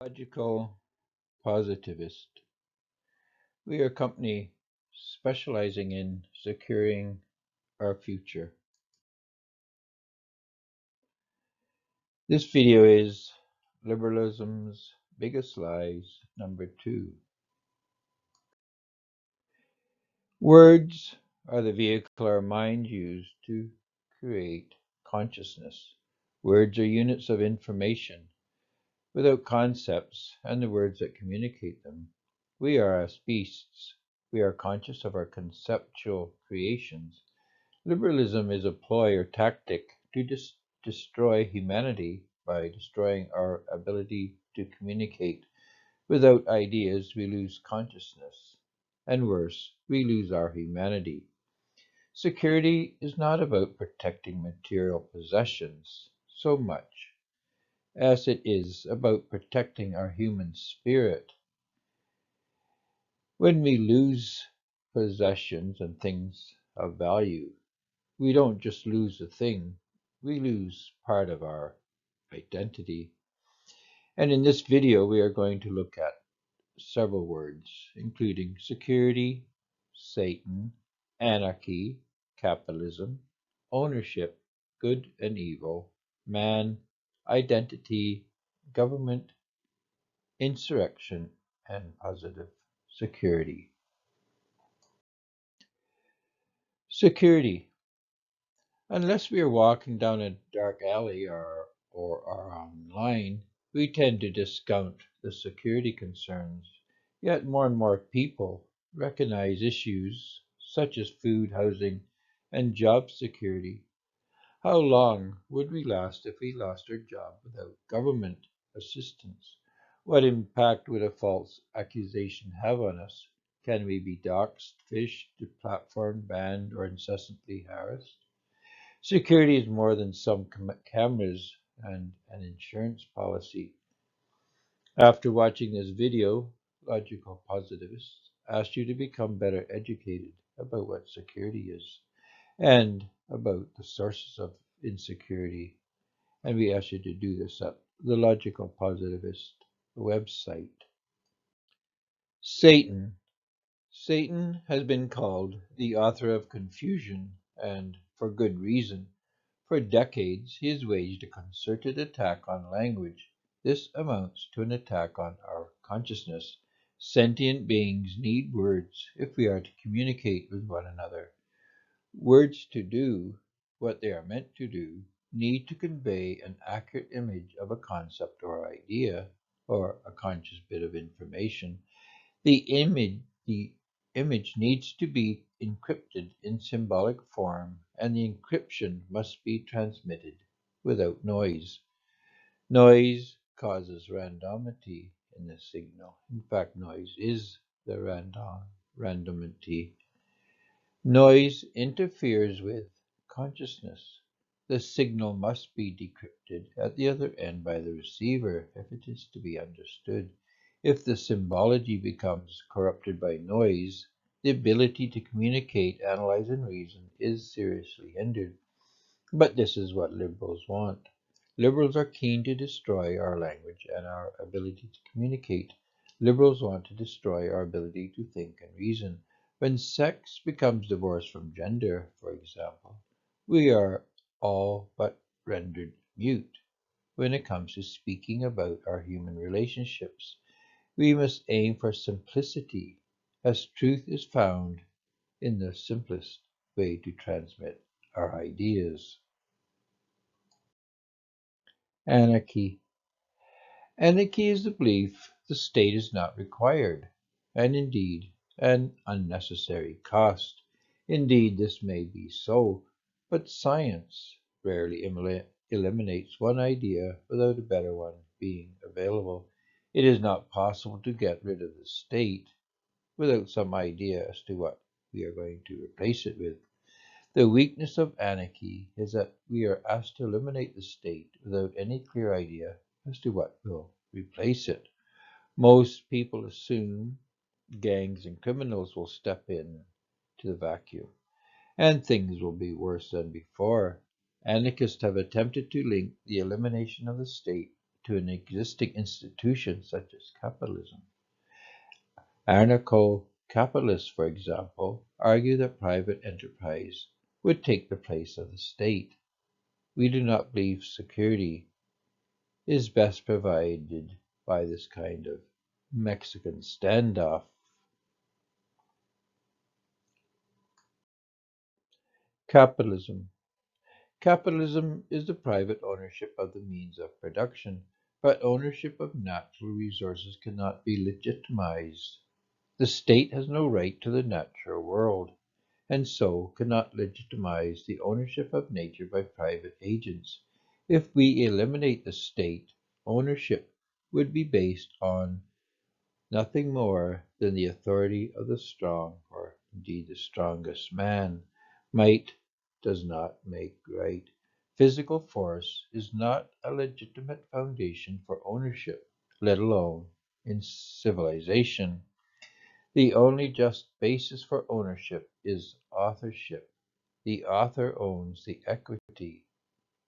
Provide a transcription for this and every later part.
Logical positivist. We are a company specializing in securing our future. This video is Liberalism's Biggest Lies #2. Words are the vehicle our mind used to create consciousness. Words are units of information. Without concepts and the words that communicate them, we are as beasts. We are conscious of our conceptual creations. Liberalism is a ploy or tactic to destroy humanity by destroying our ability to communicate. Without ideas, we lose consciousness. And worse, we lose our humanity. Security is not about protecting material possessions so much as it is about protecting our human spirit. When we lose possessions and things of value, we don't just lose a thing, we lose part of our identity. And in this video, we are going to look at several words, including security, Satan, anarchy, capitalism, ownership, good and evil, man, identity, government, insurrection, and positive security. Security. Unless we are walking down a dark alley or are online, we tend to discount the security concerns. Yet more and more people recognize issues such as food, housing, and job security. How long would we last if we lost our job without government assistance? What impact would a false accusation have on us? Can we be doxxed, fished, deplatformed, banned, or incessantly harassed? Security is more than some cameras and an insurance policy. After watching this video, logical positivists asked you to become better educated about what security is and about the sources of insecurity. And we ask you to do this at the Logical Positivist website. Satan. Satan has been called the author of confusion, and for good reason. For decades, he has waged a concerted attack on language. This amounts to an attack on our consciousness. Sentient beings need words if we are to communicate with one another. Words to do what they are meant to do need to convey an accurate image of a concept or idea, or a conscious bit of information. The image needs to be encrypted in symbolic form, and the encryption must be transmitted without noise. Noise causes randomity in the signal. In fact, noise is the randomity. Noise interferes with consciousness. The signal must be decrypted at the other end by the receiver if it is to be understood. If the symbology becomes corrupted by noise, the ability to communicate, analyze, and reason is seriously hindered. But this is what liberals want. Liberals are keen to destroy our language and our ability to communicate. Liberals want to destroy our ability to think and reason. When sex becomes divorced from gender, for example, we are all but rendered mute when it comes to speaking about our human relationships. We must aim for simplicity, as truth is found in the simplest way to transmit our ideas. Anarchy. Anarchy is the belief the state is not required, and indeed an unnecessary cost. Indeed, this may be so, but science rarely eliminates one idea without a better one being available. It is not possible to get rid of the state without some idea as to what we are going to replace it with. The weakness of anarchy is that we are asked to eliminate the state without any clear idea as to what will replace it. Most people assume gangs and criminals will step in to the vacuum, and things will be worse than before. Anarchists have attempted to link the elimination of the state to an existing institution such as capitalism. Anarcho-capitalists, for example, argue that private enterprise would take the place of the state. We do not believe security is best provided by this kind of Mexican standoff. Capitalism. Capitalism is the private ownership of the means of production, but ownership of natural resources cannot be legitimized. The state has no right to the natural world, and so cannot legitimize the ownership of nature by private agents. If we eliminate the state, ownership would be based on nothing more than the authority of the strong, or indeed the strongest man. Might does not make right. Physical force is not a legitimate foundation for ownership, let alone in civilization. The only just basis for ownership is authorship. The author owns the equity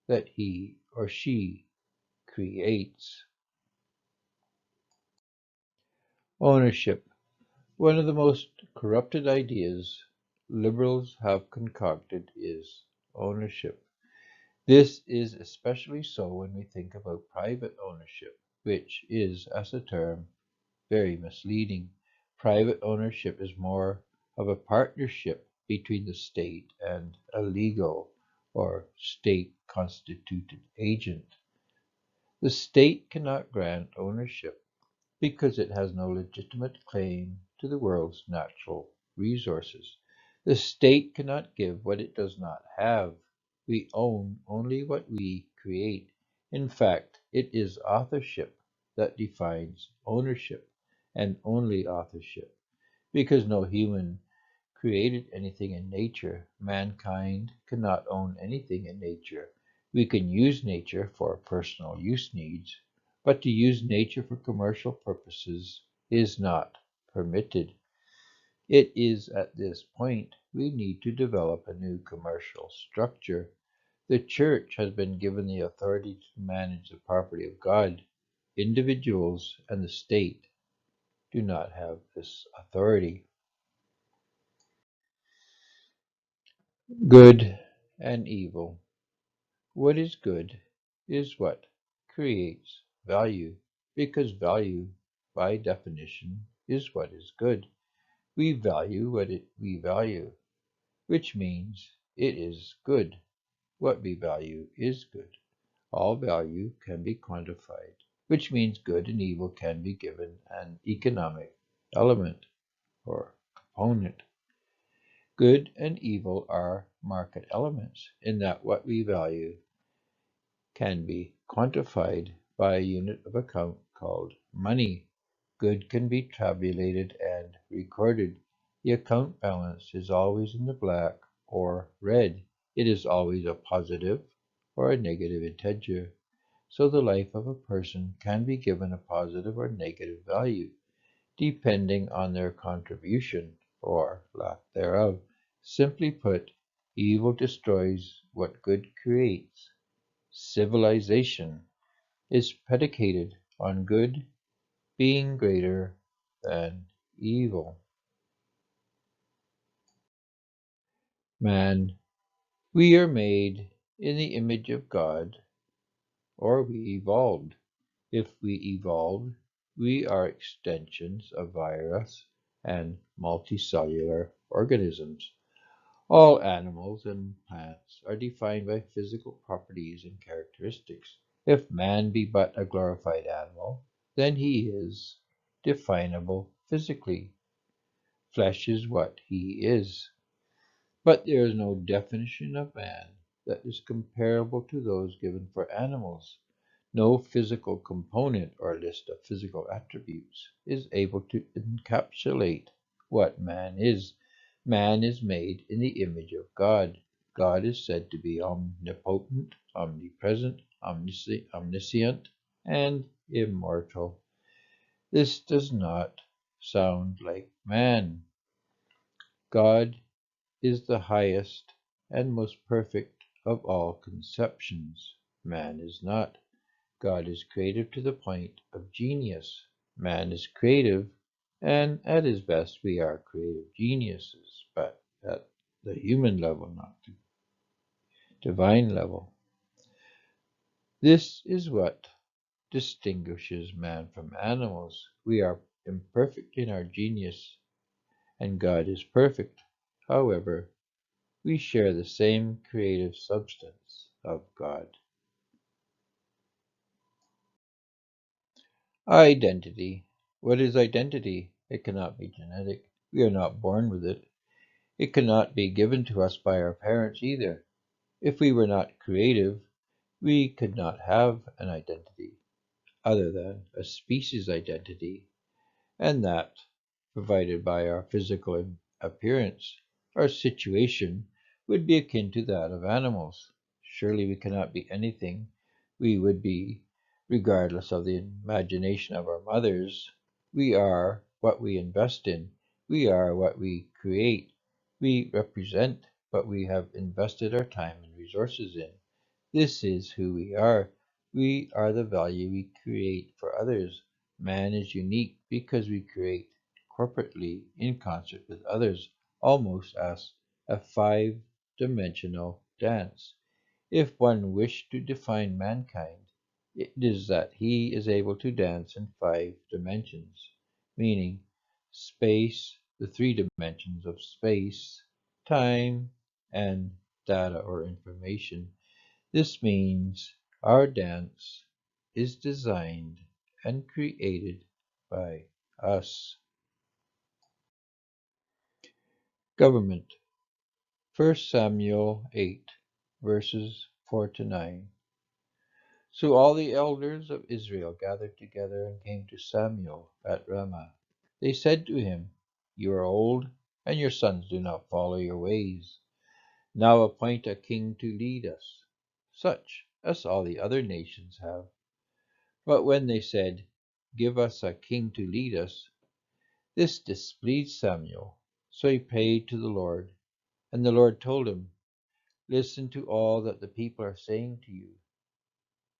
that he or she creates. Ownership. One of the most corrupted ideas liberals have concocted is ownership. This is especially so when we think about private ownership, which is, as a term, very misleading. Private ownership is more of a partnership between the state and a legal or state constituted agent. The state cannot grant ownership because it has no legitimate claim to the world's natural resources. The state cannot give what it does not have. We own only what we create. In fact, it is authorship that defines ownership, and only authorship, because no human created anything in nature. Mankind cannot own anything in nature. We can use nature for personal use needs, but to use nature for commercial purposes is not permitted. It is at this point we need to develop a new commercial structure. The Church has been given the authority to manage the property of God. Individuals and the state do not have this authority. Good and evil. What is good is what creates value, because value, by definition, is what is good. We value we value, which means it is good. What we value is good. All value can be quantified, which means good and evil can be given an economic element or component. Good and evil are market elements in that what we value can be quantified by a unit of account called money. Good can be tabulated and recorded. The account balance is always in the black or red. It is always a positive or a negative integer. So the life of a person can be given a positive or negative value, depending on their contribution or lack thereof. Simply put, evil destroys what good creates. Civilization is predicated on good being greater than evil. Man, we are made in the image of God, or we evolved. If we evolved, we are extensions of virus and multicellular organisms. All animals and plants are defined by physical properties and characteristics. If man be but a glorified animal, then he is definable physically. Flesh is what he is. But there is no definition of man that is comparable to those given for animals. No physical component or list of physical attributes is able to encapsulate what man is. Man is made in the image of God. God is said to be omnipotent, omnipresent, omniscient, and immortal. This does not sound like man. God is the highest and most perfect of all conceptions. Man is not. God is creative to the point of genius. Man is creative, and at his best we are creative geniuses, but at the human level, not the divine level. This is what distinguishes man from animals. We are imperfect in our genius, and God is perfect. However, we share the same creative substance of God. Identity. What is identity? It cannot be genetic. We are not born with it. It cannot be given to us by our parents either. If we were not creative, we could not have an identity other than a species identity, and that provided by our physical appearance. Our situation would be akin to that of animals. Surely we cannot be anything we would be, regardless of the imagination of our mothers. We are what we invest in. We are what we create. We represent what we have invested our time and resources in. This is who we are. We are the value we create for others. Man is unique because we create corporately in concert with others, almost as a five-dimensional dance. If one wished to define mankind, it is that he is able to dance in five dimensions, meaning space, the three dimensions of space, time, and data or information. This means our dance is designed and created by us. Government. 1 Samuel 8, verses 4 to 9. So all the elders of Israel gathered together and came to Samuel at Ramah. They said to him, You are old, and your sons do not follow your ways. Now appoint a king to lead us, such as all the other nations have. But when they said, Give us a king to lead us, this displeased Samuel. So he prayed to the Lord, and the Lord told him, Listen to all that the people are saying to you.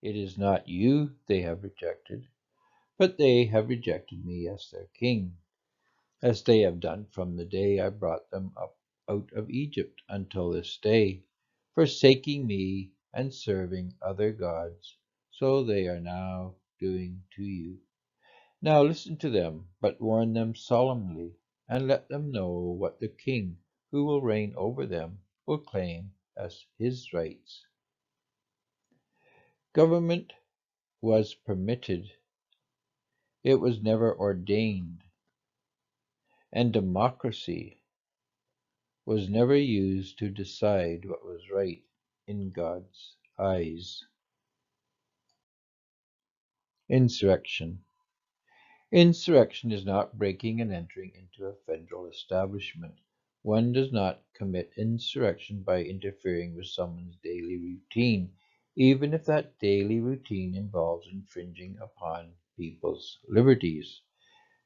It is not you they have rejected, but they have rejected me as their king, as they have done from the day I brought them up out of Egypt until this day, forsaking me and serving other gods. So they are now doing to you. Now listen to them, but warn them solemnly, and let them know what the king who will reign over them will claim as his rights. Government was permitted, it was never ordained, and democracy was never used to decide what was right in God's eyes. Insurrection. Insurrection is not breaking and entering into a federal establishment. One does not commit insurrection by interfering with someone's daily routine, even if that daily routine involves infringing upon people's liberties.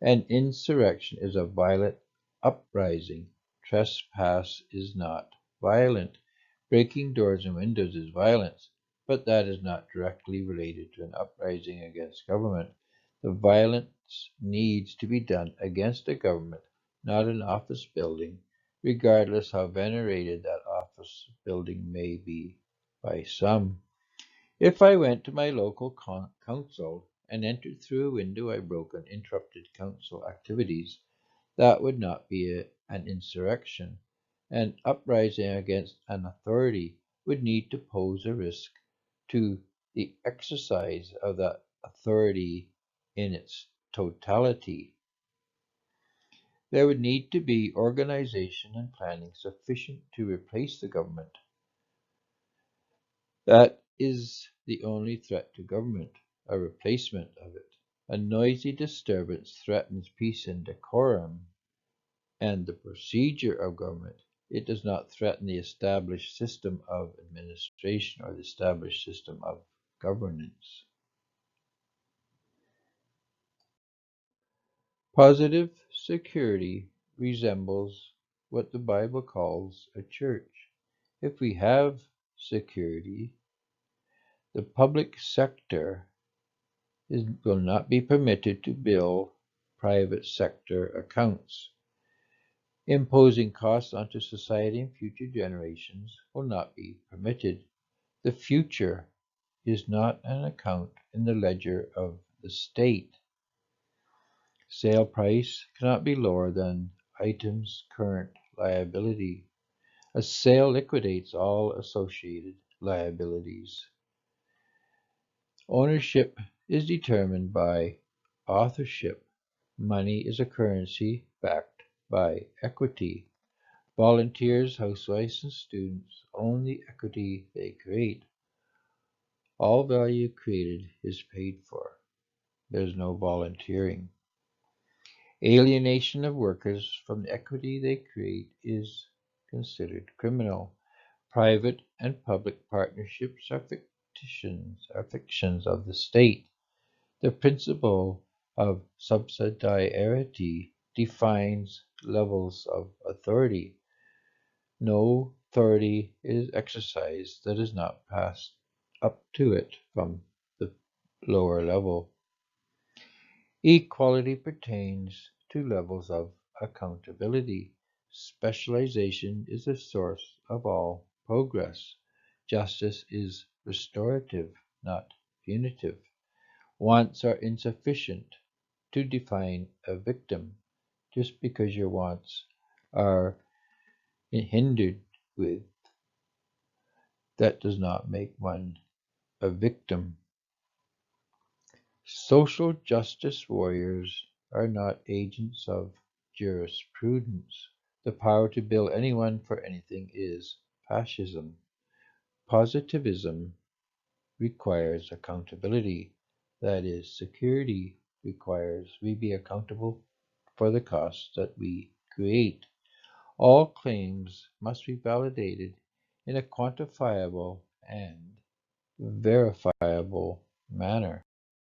An insurrection is a violent uprising. Trespass is not violent. Breaking doors and windows is violence, but that is not directly related to an uprising against government. The violence needs to be done against a government, not an office building, regardless how venerated that office building may be by some. If I went to my local council and entered through a window I broke and interrupted council activities, that would not be an insurrection. An uprising against an authority would need to pose a risk to the exercise of that authority in its totality. There would need to be organization and planning sufficient to replace the government. That is the only threat to government, a replacement of it. A noisy disturbance threatens peace and decorum and the procedure of government. It does not threaten the established system of administration or the established system of governance. Positive security resembles what the Bible calls a church. If we have security, the public sector will not be permitted to bill private sector accounts. Imposing costs onto society and future generations will not be permitted. The future is not an account in the ledger of the state. Sale price cannot be lower than item's current liability. A sale liquidates all associated liabilities. Ownership is determined by authorship. Money is a currency backed by equity. Volunteers, housewives, and students own the equity they create. All value created is paid for. There's no volunteering. Alienation of workers from the equity they create is considered criminal. Private and public partnerships are fictions of the state. The principle of subsidiarity defines levels of authority. No authority is exercised that is not passed up to it from the lower level. Equality pertains to levels of accountability. Specialization is the source of all progress. Justice is restorative, not punitive. Wants are insufficient to define a victim. Just because your wants are hindered with, that does not make one a victim. Social justice warriors are not agents of jurisprudence. The power to bill anyone for anything is fascism. Positivism requires accountability. That is, security requires we be accountable for the costs that we create. All claims must be validated in a quantifiable and verifiable manner.